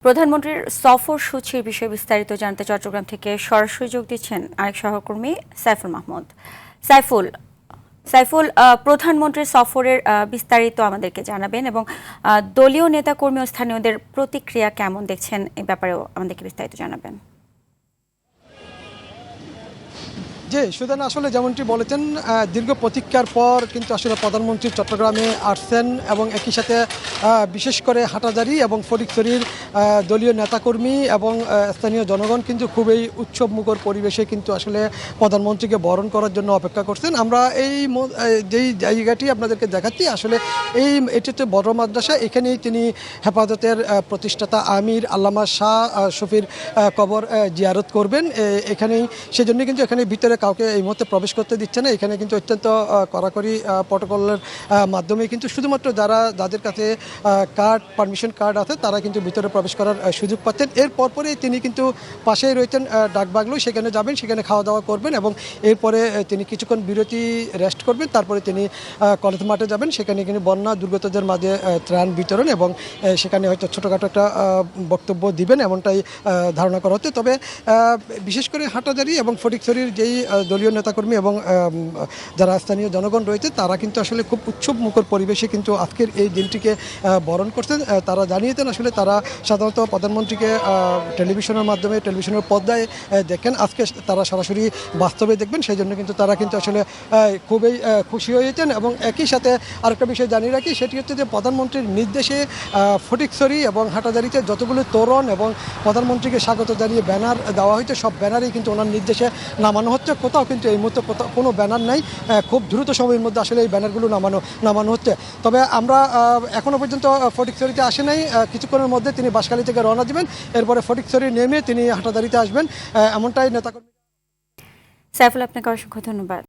প্রধানমন্ত্রীর সফরসূচির বিষয়ে বিস্তারিত জানতে চট্টগ্রাম থেকে সরাসরি যোগ দিচ্ছেন আরেক সহকর্মী সাইফুল মাহমুদ। সাইফুল, প্রধানমন্ত্রীর সফরের বিস্তারিত আমাদেরকে জানাবেন এবং দলীয় নেতাকর্মী ও স্থানীয়দের প্রতিক্রিয়া কেমন দেখছেন এই ব্যাপারেও আমাদেরকে বিস্তারিত জানাবেন। জি সুদান, আসলে যেমনটি বলেছেন দীর্ঘ প্রতীক্ষার পর কিন্তু আসলে প্রধানমন্ত্রী চট্টগ্রামে আসছেন এবং একই সাথে বিশেষ করে হাটাজারি এবং ফটিকছড়ির দলীয় নেতাকর্মী এবং স্থানীয় জনগণ কিন্তু খুবই উৎসবমুখর পরিবেশে কিন্তু আসলে প্রধানমন্ত্রীকে বরণ করার জন্য অপেক্ষা করছেন। আমরা যেই জায়গাটি আপনাদেরকে দেখাচ্ছি আসলে এটি হচ্ছে বড় মাদ্রাসা। এখানেই তিনি হেফাজতের প্রতিষ্ঠাতা আমির আল্লামা শাহ শফির কবর জিয়ারত করবেন। এখানেই সেজন্য কিন্তু এখানে ভিতরে কাউকে এই মুহূর্তে প্রবেশ করতে দিচ্ছে না। এখানে কিন্তু অত্যন্ত কড়াকড়ি প্রটোকলের মাধ্যমে কিন্তু শুধুমাত্র যাদের কাছে পারমিশন কার্ড আছে তারা কিন্তু ভিতরে প্রবেশ করার সুযোগ পাচ্ছেন। এর পরপরই তিনি কিন্তু পাশেই রয়েছেন ডাকবাংলো, সেখানে যাবেন, সেখানে খাওয়া দাওয়া করবেন এবং এরপরে তিনি কিছুক্ষণ বিরতি রেস্ট করবেন। তারপরে তিনি কলেজ মাঠে যাবেন, সেখানে কিন্তু বন্যা দুর্গতদের মাঝে ত্রাণ বিতরণ এবং সেখানে হয়তো ছোটোখাটো একটা বক্তব্য দিবেন এমনটাই ধারণা করা হচ্ছে। তবে বিশেষ করে হাটাজারি এবং ফটিকছড়ির যেই দলীয় নেতাকর্মী এবং যারা স্থানীয় জনগণ রয়েছে তারা কিন্তু আসলে খুব উৎসবমুখর পরিবেশে কিন্তু আজকের এই দিনটিকে বরণ করছেন। তারা জানিয়েছেন আসলে তারা সাধারণত প্রধানমন্ত্রীকে টেলিভিশনের মাধ্যমে টেলিভিশনের পর্দায় দেখেন, আজকে তারা সরাসরি বাস্তবে দেখবেন, সেই জন্য কিন্তু তারা কিন্তু আসলে খুবই খুশি হয়েছেন। এবং একই সাথে আরেকটা বিষয় জানিয়ে রাখি, সেটি হচ্ছে যে প্রধানমন্ত্রীর নির্দেশে ফটিকছড়ি এবং হাটাজারিতে যতগুলো তোরণ এবং প্রধানমন্ত্রীকে স্বাগত জানিয়ে ব্যানার দেওয়া হয়েছে সব ব্যানারই কিন্তু ওনার নির্দেশে নামানো হচ্ছে। কোথাও কিন্তু এই মুহূর্তে কোনো ব্যানার নাই, খুব দ্রুত সময়ের মধ্যে আসলে এই ব্যানারগুলো নামানো হচ্ছে। তবে আমরা এখনও পর্যন্ত ফটিকছড়িতে আসে নাই, কিছুক্ষণের মধ্যে তিনি বাঁশখালী থেকে রওনা দিবেন, এরপরে ফটিকছড়ি নেমে তিনি হাটাজারিতে আসবেন, এমনটাই নেতাকর্মী। সাইফুল, আপনাকে অসংখ্য ধন্যবাদ।